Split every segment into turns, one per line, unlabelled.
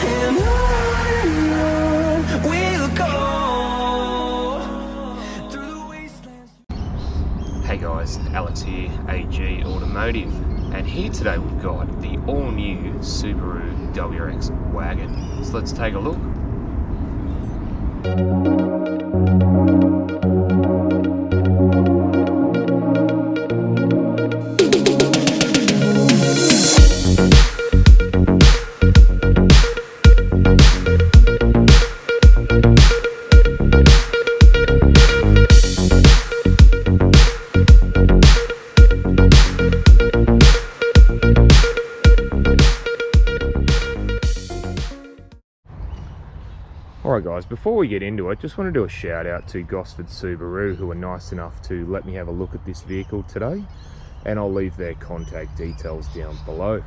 and on we'll go through the wastelands.
Hey guys, Alex here, AG Automotive, and here today we've got the all-new Subaru WRX Wagon. So let's take a look. Alright guys, before we get into it, just want to do a shout out to Gosford Subaru, who were nice enough to let me have a look at this vehicle today, and I'll leave their contact details down below.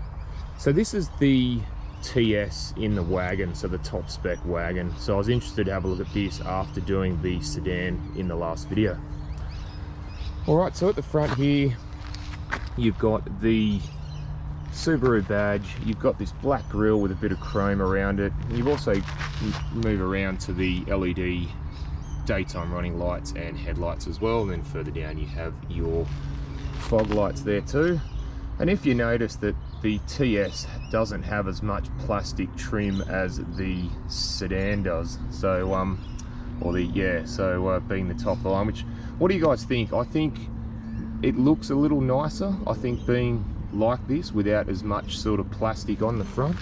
So this is the TS in the wagon, so the top spec wagon. So I was interested to have a look at this after doing the sedan in the last video. Alright, so at the front here, you've got the Subaru badge, you've got this black grille with a bit of chrome around it. You've also move around to the LED daytime running lights and headlights as well, and then further down you have your fog lights there too. And if you notice that the TS doesn't have as much plastic trim as the sedan does, so being the top of the line, which, what do you guys think? I think it looks a little nicer, I think, being like this without as much sort of plastic on the front.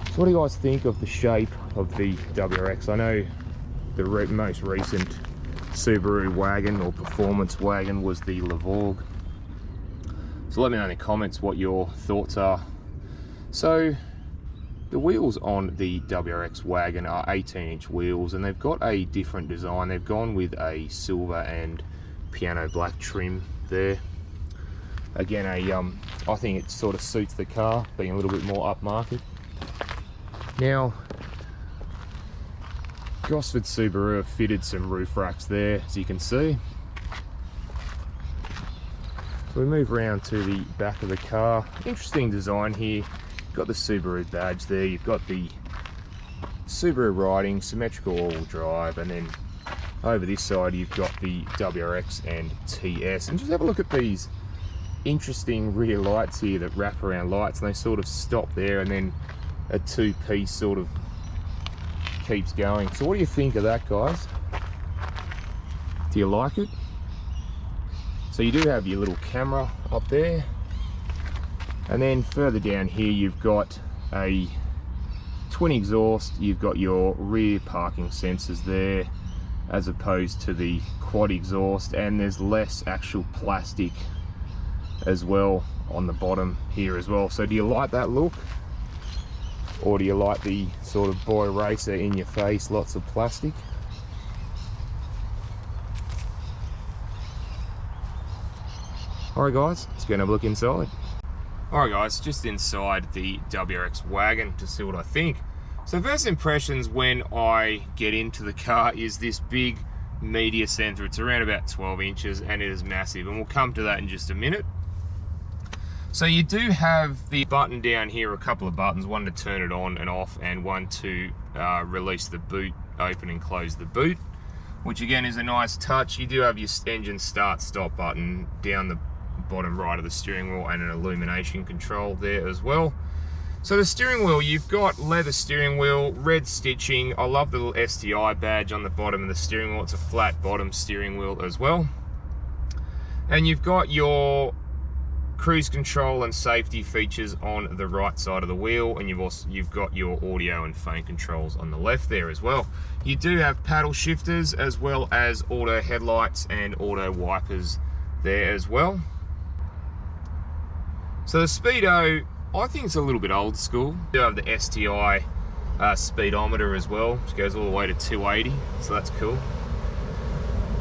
So what do you guys think of the shape of the WRX? I know the most recent Subaru wagon or performance wagon was the Levorg. So let me know in the comments what your thoughts are. So the wheels on the WRX wagon are 18-inch wheels, and they've got a different design. They've gone with a silver and piano black trim there. Again, I think it sort of suits the car, being a little bit more upmarket. Now, Gosford Subaru have fitted some roof racks there, as you can see. So we move around to the back of the car. Interesting design here. You've got the Subaru badge there, you've got the Subaru writing, symmetrical all-wheel drive, and then over this side you've got the WRX and TS. And just have a look at these interesting rear lights here that wrap around lights, and they sort of stop there, and then a two-piece sort of keeps going. So what do you think of that, guys? Do you like it? So you do have your little camera up there, and then further down here you've got a twin exhaust, you've got your rear parking sensors there as opposed to the quad exhaust, and there's less actual plastic as well on the bottom here as well. So do you like that look, or do you like the sort of boy racer in your face, lots of plastic? Alright guys, let's go and have a look inside. Alright guys, just inside the WRX wagon to see what I think. So first impressions when I get into the car is this big media center. It's around about 12 inches and it is massive, and we'll come to that in just a minute. So you do have the button down here, a couple of buttons, one to turn it on and off, and one to release the boot, open and close the boot, which again is a nice touch. You do have your engine start stop button down the bottom right of the steering wheel, and an illumination control there as well. So the steering wheel, you've got leather steering wheel, red stitching. I love the little STI badge on the bottom of the steering wheel. It's a flat bottom steering wheel as well. And you've got your cruise control and safety features on the right side of the wheel, and you've got your audio and phone controls on the left there as well. You do have paddle shifters as well as auto headlights and auto wipers there as well. So the speedo, I think it's a little bit old school. You do have the STI speedometer as well, which goes all the way to 280, so that's cool.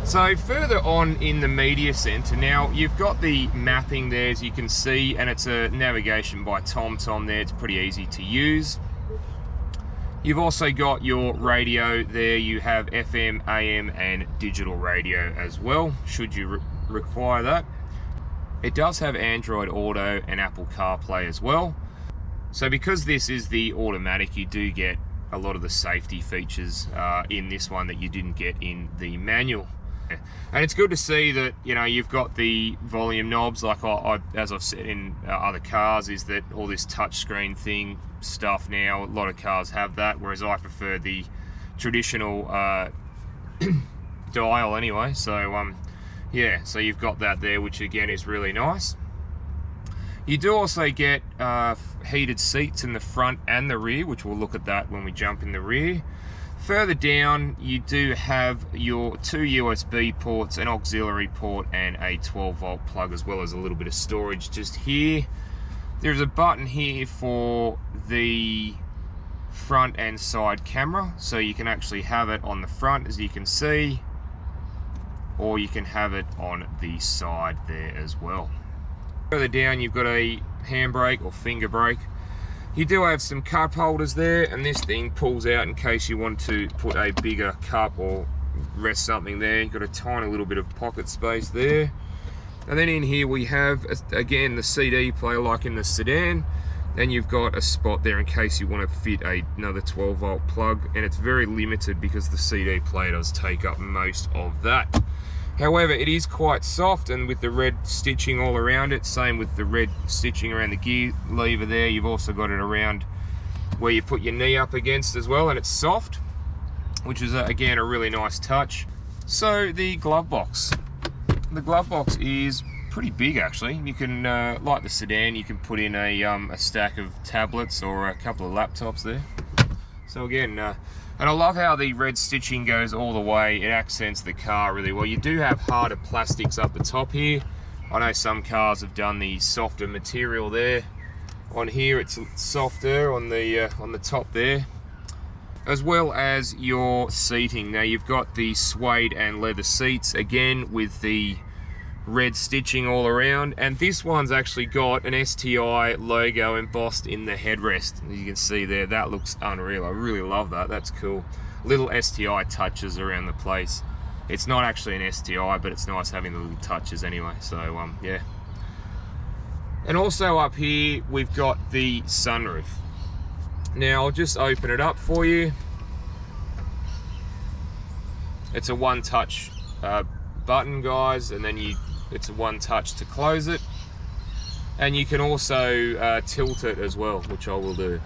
So further on in the media center, now you've got the mapping there, as you can see, and it's a navigation by TomTom there. It's pretty easy to use. You've also got your radio there. You have FM, AM, and digital radio as well, should you require that. It does have Android Auto and Apple CarPlay as well. So because this is the automatic, you do get a lot of the safety features in this one that you didn't get in the manual. And it's good to see that, you know, you've got the volume knobs, like as I've said in other cars, is that all this touchscreen thing stuff now, a lot of cars have that, whereas I prefer the traditional dial anyway. So yeah, so you've got that there, which again is really nice. You do also get heated seats in the front and the rear, which we'll look at that when we jump in the rear. Further down, you do have your 2 USB ports, an auxiliary port, and a 12-volt plug, as well as a little bit of storage just here. There's a button here for the front and side camera, so you can actually have it on the front, as you can see, or you can have it on the side there as well. Further down, you've got a handbrake or finger brake. You do have some cup holders there, and this thing pulls out in case you want to put a bigger cup or rest something there. You've got a tiny little bit of pocket space there. And then in here we have, again, the CD player like in the Sedan. And you've got a spot there in case you want to fit another 12-volt plug. And it's very limited because the CD player does take up most of that. However, it is quite soft, and with the red stitching all around it, same with the red stitching around the gear lever there, you've also got it around where you put your knee up against as well, and it's soft, which is again a really nice touch. So the glove box. The glove box is pretty big actually. You can, like the Sedan, you can put in a stack of tablets or a couple of laptops there. So again, and I love how the red stitching goes all the way. It accents the car really well. You do have harder plastics up the top here. I know some cars have done the softer material there. On here it's softer on the top there. As well as your seating. Now you've got the suede and leather seats, again with the red stitching all around, and this one's actually got an STI logo embossed in the headrest. As you can see there, that looks unreal. I really love that. That's cool. Little STI touches around the place. It's not actually an STI, but it's nice having the little touches anyway. So yeah. And also up here we've got the sunroof. Now I'll just open it up for you. It's a one-touch button, guys, and then it's a one touch to close it, and you can also tilt it as well, which I will do.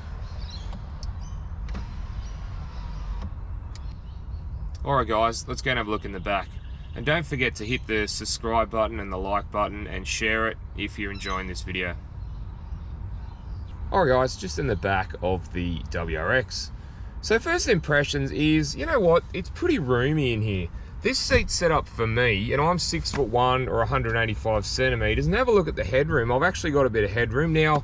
Alright guys, let's go and have a look in the back, and don't forget to hit the subscribe button and the like button and share it if you're enjoying this video. Alright guys, just in the back of the WRX. So first impressions is, you know what, it's pretty roomy in here. This seat's set up for me, and I'm 6'1" or 185 centimeters, and have a look at the headroom. I've actually got a bit of headroom. Now,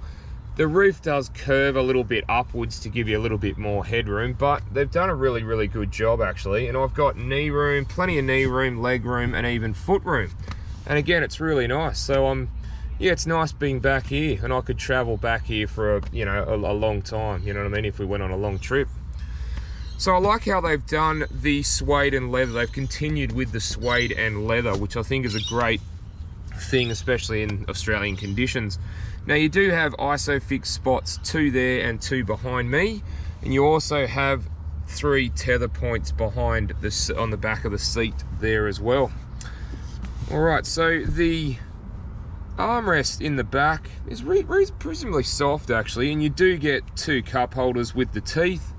the roof does curve a little bit upwards to give you a little bit more headroom, but they've done a really, really good job actually. And I've got knee room, plenty of knee room, leg room, and even foot room. And again, it's really nice. So yeah, it's nice being back here, and I could travel back here for a long time, you know what I mean, if we went on a long trip. So I like how they've done the suede and leather. They've continued with the suede and leather, which I think is a great thing, especially in Australian conditions. Now you do have ISOFIX spots, 2 there and 2 behind me, and you also have 3 tether points behind this on the back of the seat there as well. All right, so the armrest in the back is reasonably soft actually, and you do get 2 cup holders with the teeth.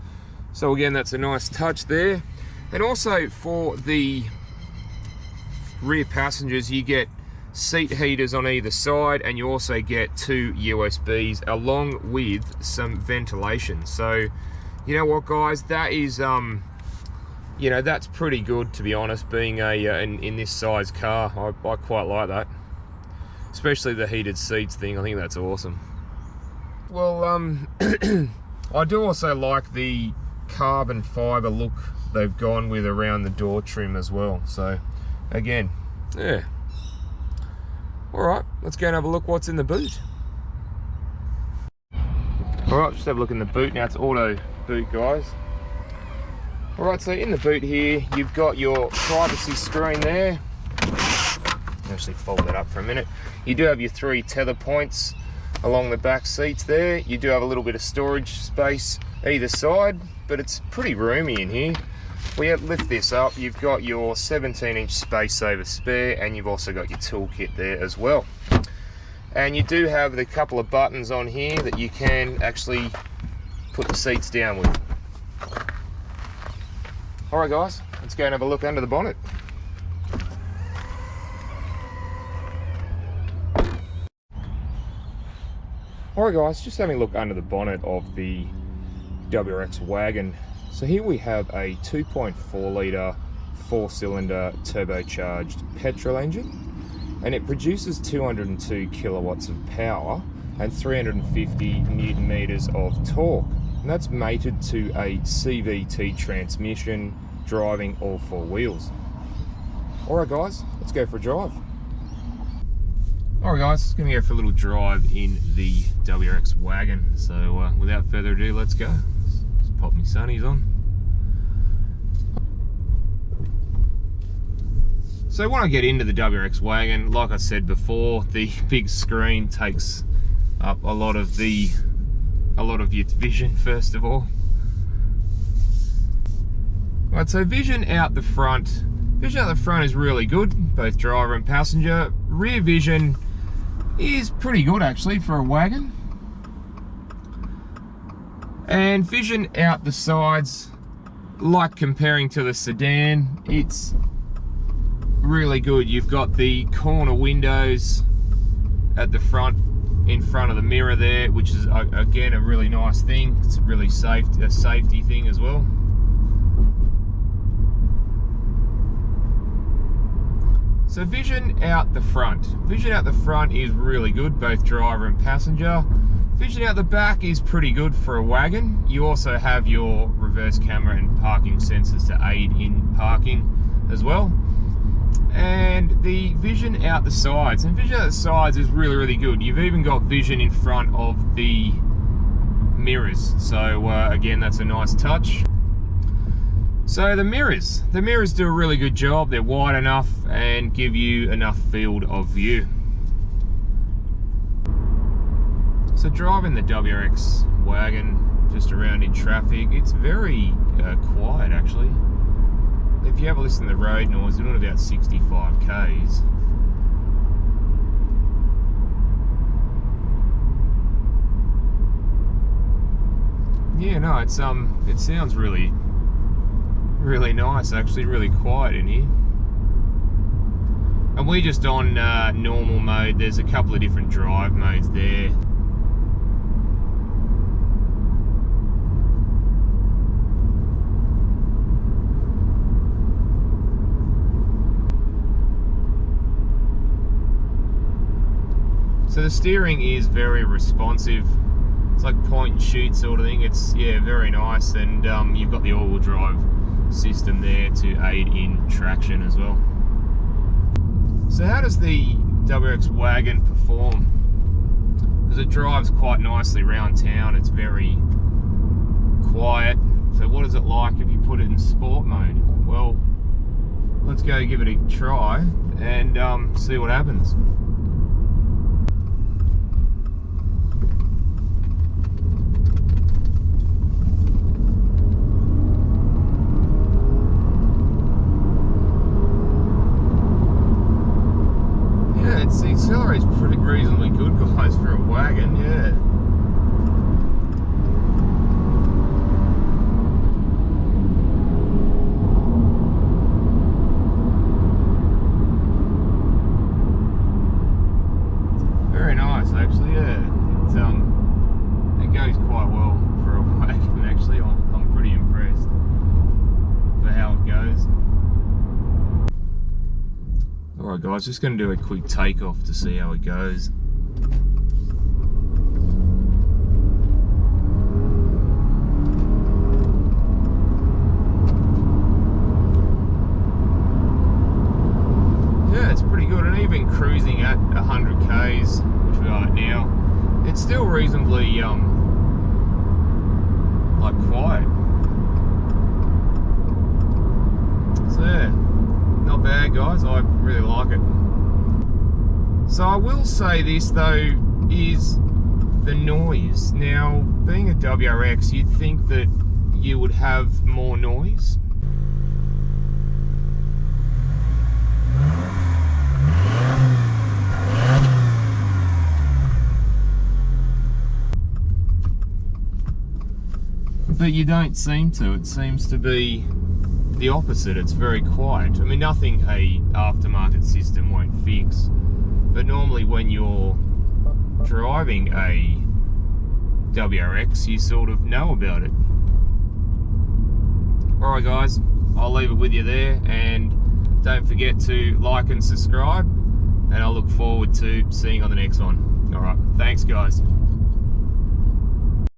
So again, that's a nice touch there. And also for the rear passengers, you get seat heaters on either side, and you also get 2 USBs along with some ventilation. So you know what guys, that is you know, that's pretty good, to be honest, being in this size car. I quite like that, especially the heated seats thing. I think that's awesome. Well, I do also like the carbon fiber look they've gone with around the door trim as well. So again, yeah. All right, let's go and have a look what's in the boot. All right, just have a look in the boot. Now it's auto boot, guys. All right, so in the boot here, you've got your privacy screen there. I'll actually fold that up for a minute. You do have your 3 tether points along the back seats there. You do have a little bit of storage space either side, but it's pretty roomy in here. We lift this up, you've got your 17-inch space saver spare, and you've also got your toolkit there as well. And you do have the couple of buttons on here that you can actually put the seats down with. Alright guys, let's go and have a look under the bonnet. Alright guys, just having a look under the bonnet of the WRX Wagon. So here we have a 2.4 litre 4-cylinder turbocharged petrol engine, and it produces 202 kilowatts of power and 350 newton meters of torque, and that's mated to a CVT transmission driving all 4 wheels. Alright guys, let's go for a drive. Alright guys, going to go for a little drive in the WRX Wagon. So without further ado, let's go. Let's pop my sunnies on. So when I get into the WRX Wagon, like I said before, the big screen takes up a lot of your vision first of all. Right, so vision out the front is really good, both driver and passenger. Rear vision is pretty good actually for a wagon. And vision out the sides, like comparing to the sedan, it's really good. You've got the corner windows at the front, in front of the mirror there, which is again a really nice thing. It's a really safety thing as well. So vision out the front. Vision out the front is really good, both driver and passenger. Vision out the back is pretty good for a wagon. You also have your reverse camera and parking sensors to aid in parking as well. And the vision out the sides, and vision out the sides is really, really good. You've even got vision in front of the mirrors. So again, that's a nice touch. So the mirrors do a really good job. They're wide enough and give you enough field of view. So driving the WRX Wagon just around in traffic, it's very quiet actually. If you have a listen to the road noise, we're doing about 65 k's. Yeah, no, it sounds really nice actually, really quiet in here. And we're just on normal mode. There's a couple of different drive modes there. So the steering is very responsive. It's like point and shoot sort of thing. It's, yeah, very nice. And you've got the all-wheel drive system there to aid in traction as well. So how does the WRX Wagon perform? Because it drives quite nicely around town. It's very quiet. So what is it like if you put it in sport mode? Well, let's go give it a try and see what happens. The accelerate's pretty reasonably good, guys, for a wagon, yeah. Very nice, actually, yeah. It goes quite well for a wagon, actually. I'm pretty impressed for how it goes. Alright guys, just going to do a quick takeoff to see how it goes. Yeah, it's pretty good, and even cruising at 100 k's, which we are at now, it's still reasonably like quiet. So yeah, not bad guys, I really like it. So I will say this though, is the noise. Now, being a WRX, you'd think that you would have more noise. But you don't seem to. It seems to be the opposite. It's very quiet. I mean, nothing a aftermarket system won't fix. But normally when you're driving a WRX, you sort of know about it. Alright guys, I'll leave it with you there, and don't forget to like and subscribe, and I'll look forward to seeing you on the next one. Alright, thanks guys.